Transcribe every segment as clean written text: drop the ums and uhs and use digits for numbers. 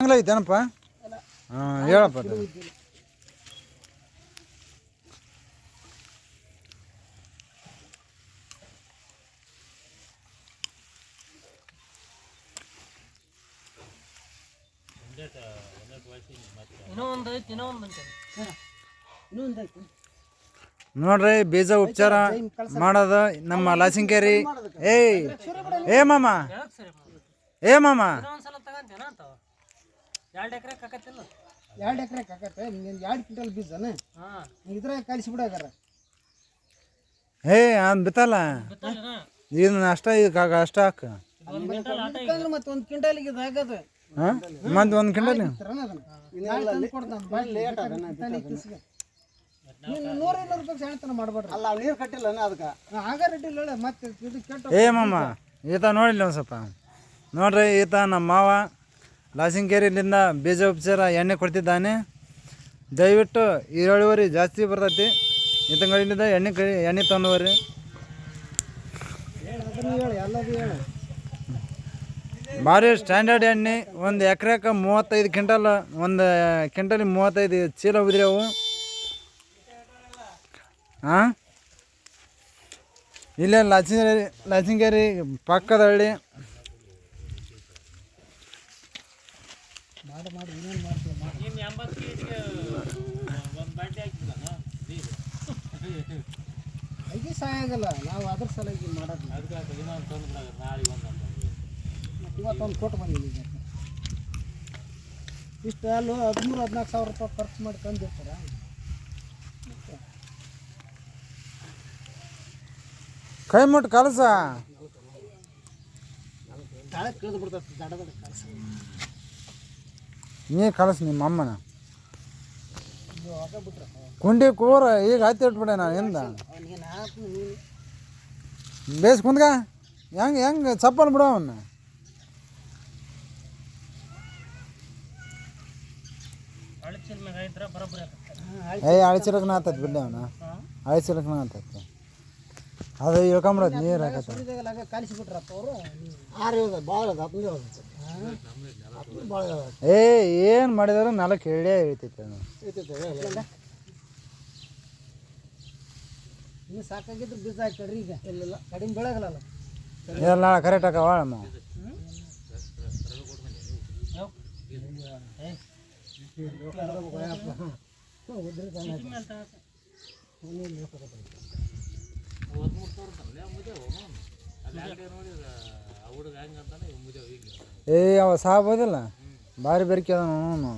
ಐತೇನಪ್ಪ? ಹಾಂ ಹೇಳಪ್ಪ ಅದು. ನೋಡ್ರಿ ಬೀಜ ಉಪಚಾರ ಮಾಡೋದು ನಮ್ಮ ಲಾಸಿಂಕೇರಿ. ಏ ಮಾಮ ಏ ಮಾಮ 2 ಎಕರೆ ಆಕತ್ತೆ 2 ಕ್ವಿಂಟಲ್ ಬೀಜನ ಇದ್ರಾಗ ಕಲಿಸಿ ಬಿಡಾಗಾರ. ಅಂದ್ ಬಿತ್ತಲ್ಲ ಇದನ್ನ ಅಷ್ಟ ಅಷ್ಟ ಹಾಕ ಮತ್ತೆ 1 ಕ್ವಿಂಟಲ್ಗೆ ಇದಾಗದ. ಮತ್ತೆ 1 ಕ್ವಿಂಟಲ್ 100-200 ರೂಪಾಯಿ ಸೆಣತನ ಮಾಡ್ಬೇಡ್ರಿ. ಅಲ್ಲ ನೀರು ಕಟ್ಟಿಲ್ಲ ಅದಕ್ಕೆ ಆಗ ರೆಡ್ಡಿಲ್ಲ ಮತ್ತೆ ಇದು ಕೆಟ್ಟ. ಮಾಮ ಈತ ನೋಡಿಲ್ಲ ಒಂದು ಸ್ವಲ್ಪ ನೋಡ್ರಿ. ಈತ ನಮ್ಮ ಮಾವ ಲಾಸಿಂಕೇರಿಲಿಂದ ಬೀಜ ಉಪಚಾರ ಎಣ್ಣೆ ಕೊಡ್ತಿದ್ದಾನೆ. ದಯವಿಟ್ಟು ಇಳುವರಿ ಜಾಸ್ತಿ ಬರ್ತೈತಿ. ಈತಗಳಿಂದ ಎಣ್ಣೆ ತಂದುವರಿ. ಭಾರಿ ಸ್ಟ್ಯಾಂಡರ್ಡ್ ಎಣ್ಣೆ. ಒಂದು ಎಕರೆಕ್ಕೆ 35 ಕ್ವಿಂಟಲ್, ಒಂದು ಕ್ವಿಂಟಲಿಗೆ 35 ಚೀಲ ಉದ್ರವು. ಹಾಂ ಇಲ್ಲೇ ಲಾಸಿಂಕೇರಿ ಪಕ್ಕದ ಹಳ್ಳಿ. ಐದು ಸಹಾಯ ಆಗಲ್ಲ. ನಾವು ಅದ್ರ ಸಲುವಾಗಿ ಮಾಡೋದು. ಇವತ್ತೊಂದು ಕೊಟ್ಟು ಬಂದಿದ್ದೀವಿ. ಇಷ್ಟು ಅಲ್ಲೂ 13-14 ಸಾವಿರ ರೂಪಾಯಿ ಖರ್ಚು ಮಾಡಿ ತಂದಿರ್ತಾರೆ. ಕೈ ಮುಟ್ಟು ಕಲಸ ತಾಳೆ ಕಳೆದು ಬಿಡ್ತದೆ. ದಡ ಕಲಸ ನೀ ಕಲಸ ನಿಮ್ಮ ಅಮ್ಮನ ಕುಂಡಿ ಕೂರ ಈಗ ಹತ್ತಿ ಇಟ್ಬಿಡೆ. ನಾನು ಎಂದ ಬೇಸ್ ಕುಂದ್ಗ ಹೆಂಗೆ ಚಪ್ಪಲ್ ಬಿಡೋ ಅವನ್ನ. ಅಳಿಸಿರಕ್ನ ಆತತ್ ಬಿಡ್ಡೆ ಅವನ. ಅಳಿಸಿರಕ್ನ ಆತತ್. ಅದು ಇಳ್ಕೊಂಬಿಡೋದು ನೀರು ಹಾಕತ್ತ. ಏನು ಮಾಡಿದ್ರು 4 ಎಳೆ ಹೇಳ್ತೈತೆ. ಇನ್ನು ಸಾಕಾಗಿದ್ರು ಬೀಜ ಹಾಕ್ರಿ. ಈಗ ಎಲ್ಲ ಕಡಿಮೆ ಬೆಳಗಲ್ಲ ಎಲ್ಲ ಕರೆಕ್ಟ್ ಹಾಕವಾಳಮ್ಮ. ಅವ ಸಾಬೋದಿಲ್ಲ ಭಾರಿ ಬೆರಕೆ ಅದ. ಅವನು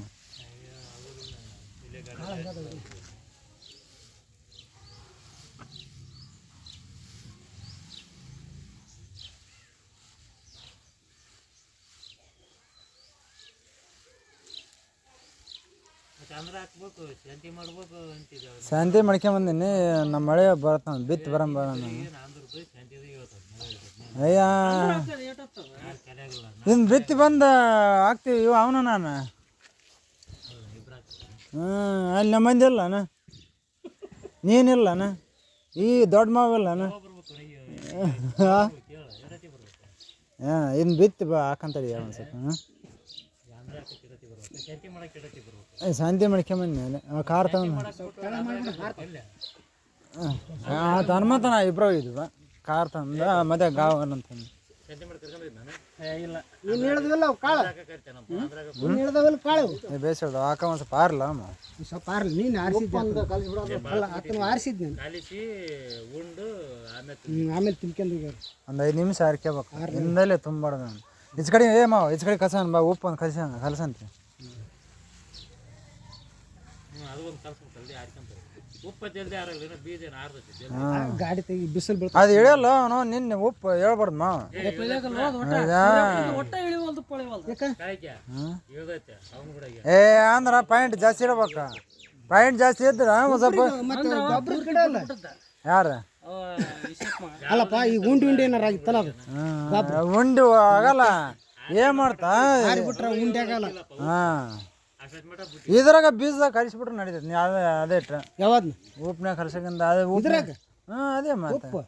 ಶಾಂತಿ ಮಾಡ್ಕೊಂಬಂದಿನಿ. ನಮ್ಮ ಮಳೆ ಬರತ್ತ ಬಿತ್ತು ಬರೋಣ. ಅಯ್ಯ ಇನ್ನು ಬಿತ್ತಿ ಬಂದು ಹಾಕ್ತೀವಿ. ಇವು ಅವನು ನಾನು ಅಲ್ಲಿ ನಮ್ಮ ಮಂದಿ ಇಲ್ಲನ, ನೀನಿಲ್ಲನ, ಈ ದೊಡ್ಡ ಮಾವಿಲ್ಲನ. ಇನ್ನು ಬಿತ್ತಿ ಹಾಕಂತಡಿ ಒಂದು ಸ್ವಲ್ಪ. ಶಾಂತಿ ಮಾಡ್ಕೊಂಬಂದಿ ಕಾರ್ ತಗೊಂಡು ಹನುಮಂತನ ಇಬ್ಬರು ಇದ್ವ ಕಾರ್ ತಂದ ಮತ್ತೆ ಗಾವನ್ ಅಂತಂದು. ಬೇಸೋದು ಹಾಕ ಒಂದು ಸ್ವಲ್ಪ ಆರ್ಲ ಸ್ವಲ್ಪ ಆರ್ಲಿ. ನೀನು ಆರಿಸಿದ್ ಆಮೇಲೆ ತಿನ್ಕೊಂಡು ಒಂದು 5 ನಿಮಿಷ ಹಾರ್ಕೋಬೇಕು. ಹಿಂದಲೇ ತುಂಬಾರ್ದು. ನಾನು ಈಚ ಕಡೆ ಮಾವ ಈಚ ಕಡೆ ಕಸನ್ ಬಾ. ಉಪ್ಪು ಒಂದು ಕಲಸಂತೆ. ಗಾಡಿ ತೆಗಿ ಬಿಸಿಲು ಬೀಳ್ತದೆ. ಅದು ಇಳಿಯಲ್ಲ ಅವನು. ನಿನ್ನೆ ಉಪ್ಪು ಹೇಳ್ಬಾರ್ದು ಮಾವ. ಅಂದ್ರ ಪಾಯಿಂಟ್ ಜಾಸ್ತಿ ಇಡ್ಬೇಕ. ಪಾಯಿಂಟ್ ಜಾಸ್ತಿ ಇದ್ರ ಸ್ವಲ್ಪ ಯಾರ ಅಲ್ಲಪ್ಪ. ಈ ಉಂಡಿ ಏನಾರ ಆಗಿತ್ತಲ್ಲ ಅದು ಉಂಡಿ ಆಗಲ್ಲ. ಏನ್ ಮಾಡ್ತಾ ಬಿಟ್ರೆ ಉಂಡಿ ಆಗಲ್ಲ. ಇದ್ರಾಗ ಬೀಜದಾಗ ಕಲಿಸ್ಬಿಟ್ರೆ ನಡೀತೈತಿ. ಅದೇ ಇಟ್ರ ಯಾವ್ದು ಉಪ್ನಾಗ ಕಲ್ಸಕಿಂದ ಅದೇ ಉಪ್ನಾಗ. ಅದೇ ಮಾತು.